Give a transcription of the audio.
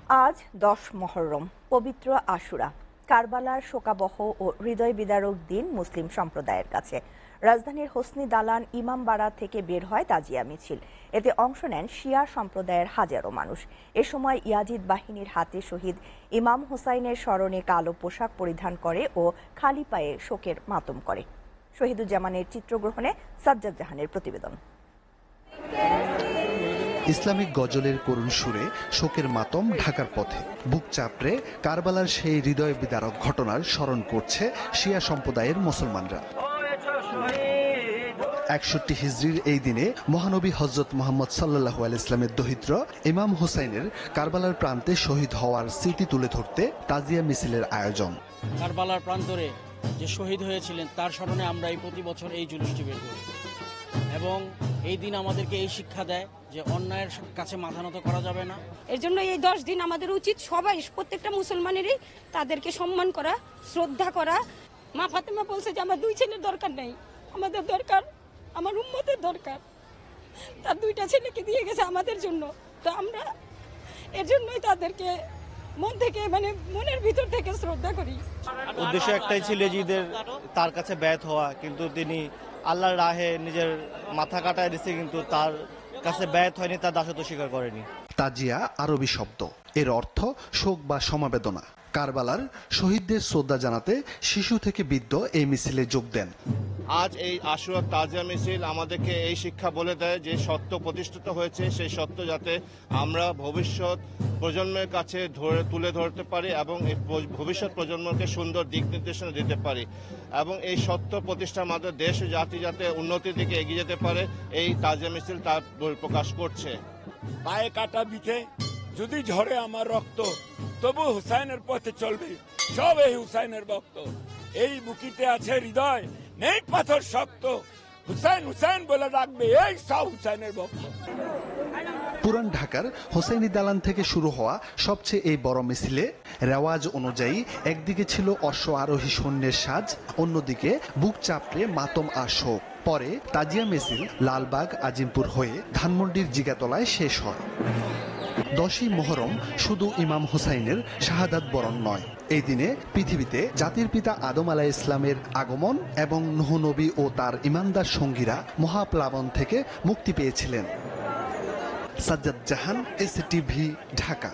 আজ 10 মুহররম, পবিত্র আশুরা, কারবালার শোকাবহ ও হৃদয় বিদারক দিন মুসলিম সম্প্রদায়ের কাছে। রাজধানীর হোসনি দালান ইমামবাড়া থেকে বের হয় তাজিয়া মিছিল। এতে অংশ নেন শিয়া সম্প্রদায়ের হাজারো মানুষ। এ সময় ইয়াজিদ বাহিনীর হাতে শহীদ ইমাম হুসাইনের স্মরণে কালো পোশাক পরিধান করে ও খালি পায়ে শোকের মাতম করে। শহীদুজ্জামানের চিত্রগ্রহণে সাজ্জাদ জাহানের প্রতিবেদন। ইসলামিক গজলের করুণ সুরে শোকের মাতম ঢাকার পথে। বুক চাপড়ে কারবালার সেই হৃদয় বিদারক ঘটনার স্মরণ করছে শিয়া সম্প্রদায়ের মুসলমানরা। 61 হিজরির এই দিনে মহানবী হযরত মুহাম্মদ সাল্লাল্লাহু আলাইহি ইসলামের দহিত্র ইমাম হুসাইনের কারবালার প্রান্তে শহীদ হওয়ার স্মৃতি তুলে ধরতে তাজিয়া মিছিলের আয়োজন। কারবালার প্রান্তরে যে শহীদ হয়েছিলেন তার স্মরণে আমরা এই প্রতি বছর এই জুলুসটি বের করি এবং এই দিন আমাদেরকে এই শিক্ষা দেয় যে অন্যায়ের কাছে মাথা নত করা যাবে না। এর জন্য এই 10 দিন আমাদের উচিত সবাই প্রত্যেকটা মুসলমানেরই তাদেরকে সম্মান করা, শ্রদ্ধা করা। মা ফাতেমা বলছে যে আমার 2 ছেলের দরকার নেই, আমাদের দরকার আমার উম্মতের দরকার। তার 2টা ছেলেকে দিয়ে গেছে আমাদের জন্য, তো আমরা এর জন্যই তাদেরকে মন থেকে মনের ভিতর থেকে শ্রদ্ধা করি। উদ্দেশ্য একটাই ছিল যে তার কাছে ব্যর্থ হওয়া, কিন্তু তিনি আল্লাহর রাহে নিজের মাথা কাটায় দিচ্ছে, কিন্তু তার কাছে ব্যর্থ হয়নি, তার দাসত্ব স্বীকার করেনি। তাজিয়া আরবি শব্দ, এর অর্থ শোক বা সমবেদনা। কারবালার শহীদদের শ্রদ্ধা জানাতে শিশু থেকে বৃদ্ধ এই মিছিলে যোগ দেন। আজ এই আশুরা তাজিয়া মিছিল আমাদেরকে এই শিক্ষা বলে দেয় যে সত্য প্রতিষ্ঠিত হয়েছে, সেই সত্য যাতে আমরা ভবিষ্যৎ প্রজন্মের কাছে তুলে ধরতে পারি এবং এই ভবিষ্যৎ প্রজন্মকে সুন্দর দিক নির্দেশনা দিতে পারি এবং এই সত্য প্রতিষ্ঠার মাধ্যমে দেশ ও জাতি যাতে উন্নতির দিকে এগিয়ে যেতে পারে, এই তাজিয়া মিছিল তার প্রকাশ করছে। পায়ে কাটা বিধে যদি ঝরে আমার রক্ত, তবু হুসাইনের পথে চলবে সব এই হুসাইনের ভক্ত। এই বুকিতে আছে হৃদয়, নেই পাথর শক্ত, হুসাইন হুসাইন বলে ডাকবে এই সব হুসাইনের ভক্ত। পুরান ঢাকার হোসাইনি দালান থেকে শুরু হওয়া সবচেয়ে এই বড় মিছিলে রেওয়াজ অনুযায়ী একদিকে ছিল অশ্ব আরোহী সৈন্যের সাজ, অন্যদিকে বুক চাপড়ে মাতম আর শোক। পরে তাজিয়া মিছিল লালবাগ আজিমপুর হয়ে ধানমন্ডির জিগাতলায় শেষ হয়। 10ই মুহররম শুধু ইমাম হুসাইনের শাহাদাত বরণ নয়, এই দিনে পৃথিবীতে জাতির পিতা আদম আলাইহিস সালামের আগমন এবং নূহ নবী ও তার ইমানদার সঙ্গীরা মহাপ্লাবন থেকে মুক্তি পেয়েছিলেন। সাজ্জাদ জাহান, এসটিভি, ঢাকা।